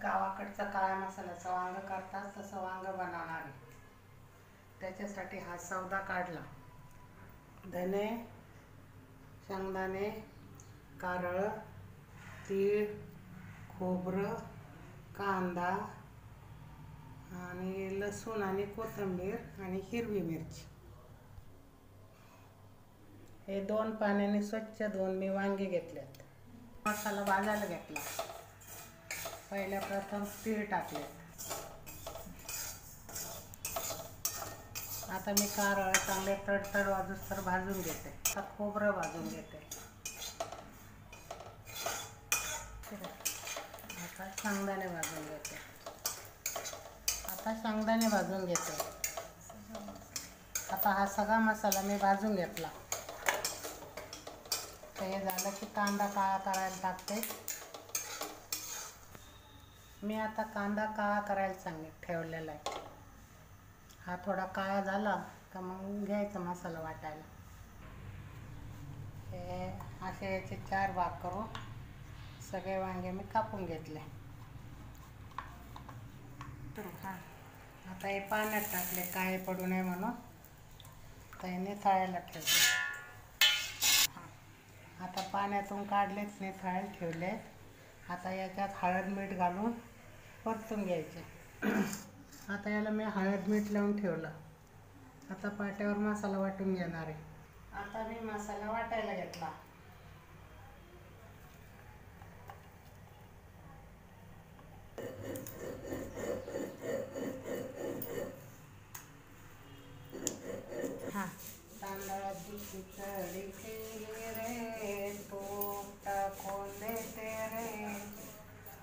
गावाकडचा काळ्या मसाल्याचा वांग करतात तसं वांग बनवणार आहे। त्याच्यासाठी हा सौदा काढला। धने, शेंगदाणे, कारळ, तीळ, खोबरं, कांदा आणि लसूण आणि कोथिंबीर आणि हिरवी मिरची। हे 2 पाण्याने स्वच्छ धुवून मी वांगे घेतलेत। मसाला भाजायला घेतला। पहिल्या प्रथम तीळ टाकले। आता मी कारळ चांगले तडतड वाजूस्तर भाजून घेते। आता खोबरं भाजून घेते। आता शेंगदाणे भाजून घेते। आता हा सगळा मसाला मी भाजून घेतला। तर हे झालं की कांदा काळा करायला टाकते। मी आता कांदा काळा करायला ठेवलेला आहे। हा थोडा काळा झाला का मग घ्यायचा मसाला वाटायला। हे असे याचे 4 भाग करून सगळे वांगे मी कापून घेतले। आता हे पाण्यात टाकले काळे पडू नये म्हणून, तर हे निथळायला ठेवले। आता पाण्यातून काढलेत, निथळायला ठेवले। आता याच्यात हळद मीठ घालून परतून घ्यायचे। आता याला मी हळद मीठ लावून ठेवलं। आता पाट्यावर मसाला वाटून घेणार आहे। आता मी मसाला वाटायला घेतला। तांदळाची खिचडी केली रे, तूप टाकून देते रे,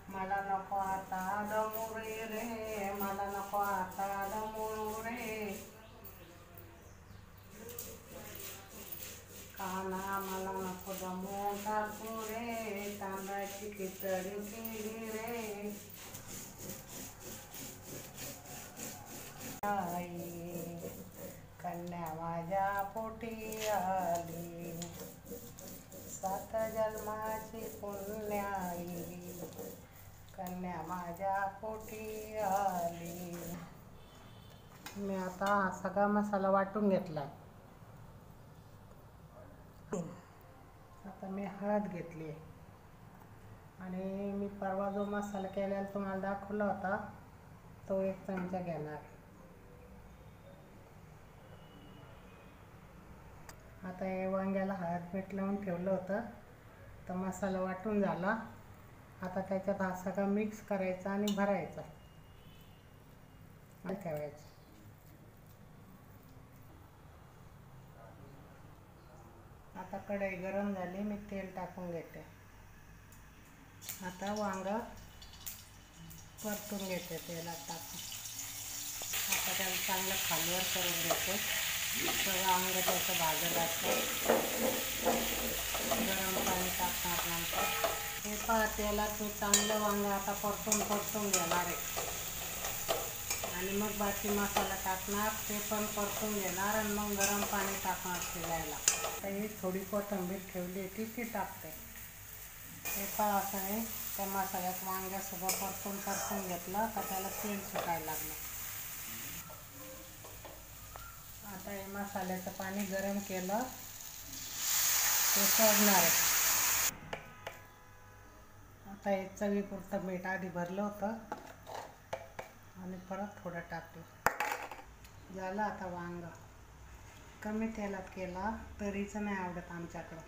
मला नको आता दमुरी रे, मला नको आता दमुरू रे, काना मला नको दमून टाकू रे, तांदळाची खिचडी केली रे, आई कन्या माझ्या पोटी आली, 7 जन्माची पुण्याई, कन्या माझ्या पोटी आली। मी आता हा सगळा मसाला वाटून घेतला। आता मी हळद घेतली आणि मी परवा जो मसाला केलेला तुम्हाला दाखवला होता तो 1 चमचा घेणार। आता हे वांग्याला हळद मीठ लावून ठेवलं होतं, तर मसाला वाटून झाला। आता त्याच्यात हा सगळा मिक्स करायचा आणि भरायचा आणि ठेवायचं। आता कढई गरम झाली, मी तेल टाकून घेते। आता वांगा परतून घेते तेलात टाकून। आता त्याला चांगलं खालीवर करून घेते, सगळं अंग त्याचं भाजलं असतं। गरम पाणी टाकणार नंतर। हे पहा तेलात मी चांगलं वांगं आता परतून घेणार आहे आणि मग बाकी मसाला टाकणार, ते पण परतून घेणार आणि मग गरम पाणी टाकणार शिजायला। आता ही थोडी कोथिंबीर ठेवली होती ती टाकते। हे पहा असं नाही त्या मसाल्यात वांग्या सगळं परतून घेतलं का त्याला तेल सुटायला लागलं। आता हे मसाल्याचं पाणी गरम केलं ते सोडणार आहे। आता हे चवीपुरतं मीठ आधी भरलं होतं आणि परत थोडं टाकलं। झालं आता वांग। कमी तेलात केला तरीच नाही आवडत आमच्याकडं।